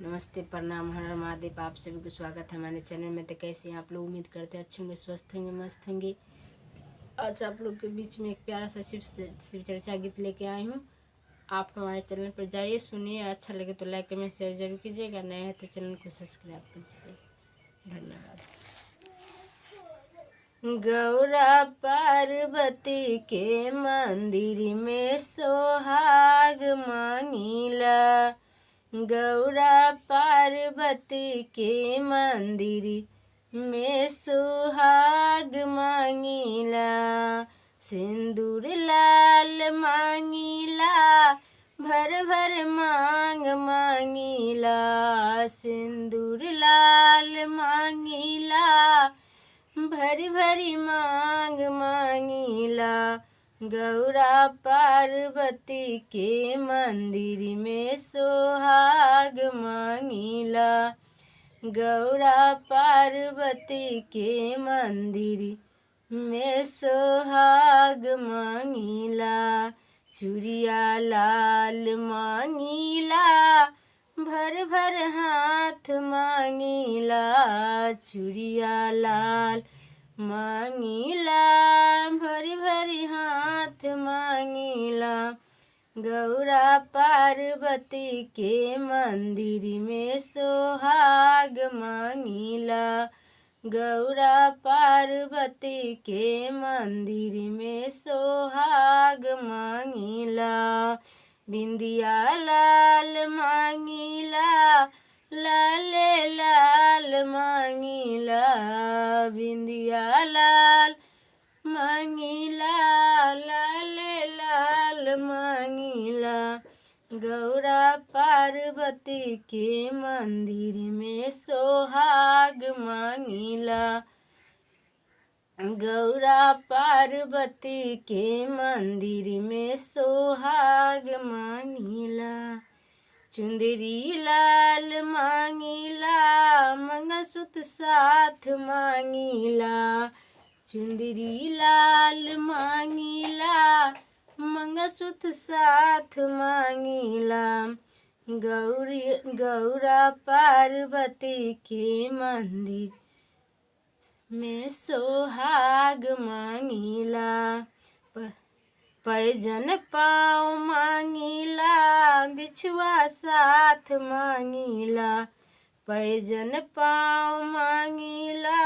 नमस्ते, प्रणाम, हर हर महादेव। आप सभी को स्वागत है हमारे चैनल में। तो कैसे हैं आप लोग? उम्मीद करते हैं अच्छे होंगे, स्वस्थ होंगे, मस्त होंगे। आज आप लोग के बीच में एक प्यारा सा शिव चर्चा गीत लेके आई हूँ। आप हमारे चैनल पर जाइए, सुनिए। अच्छा लगे तो लाइक कमेंट शेयर जरूर कीजिएगा। नए हैं तो चैनल को सब्सक्राइब कर दीजिए। धन्यवाद। गौरा पार्वती के मंदिर में सोहाग मांगीला। गौरा पार्वती के मंदिर में सुहाग मांगीला। सिंदूर लाल मांगीला, भर भर मांग मांगीला। सिंदूर लाल मांगीला, भरी भरी मांग मांगीला। गौरा पार्वती के मंदिर में सोहाग मांगीला। गौरा पार्वती के मंदिर में सोहाग मांगीला। चूड़िया लाल मांगीला, भर भर हाथ मांगीला। चूड़िया लाल मांगीला, भरी भरी हाथ मांगीला। गौरा पार्वती के मंदिर में सोहाग मांगीला। गौरा पार्वती के मंदिर में सोहाग मांगीला। बिंदिया लाल मांगीला, लाले लाल मांगीला। बिंदिया लाल मांगीला, लाले लाल मांगीला। गौरा पार्वती के मंदिर में सोहाग मांगीला। गौरा पार्वती के मंदिर में सोहाग मांगीला। चुंदरी लाल मांगीला, मंगलसूत्र साथ मांगीला। चुंदरी लाल मांगीला, मंगलसूत्र साथ मांगीला। गौरा पार्वती के मंदिर में सोहाग मांगीला। पैजन पाँव मांगीला, बिछुआ साथ मांगीला। पैजन पाँव मांगीला,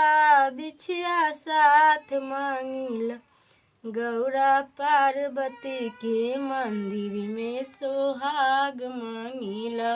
बिछुआ साथ मांगीला। गौरा पार्वती के मंदिर में सोहाग मांगीला।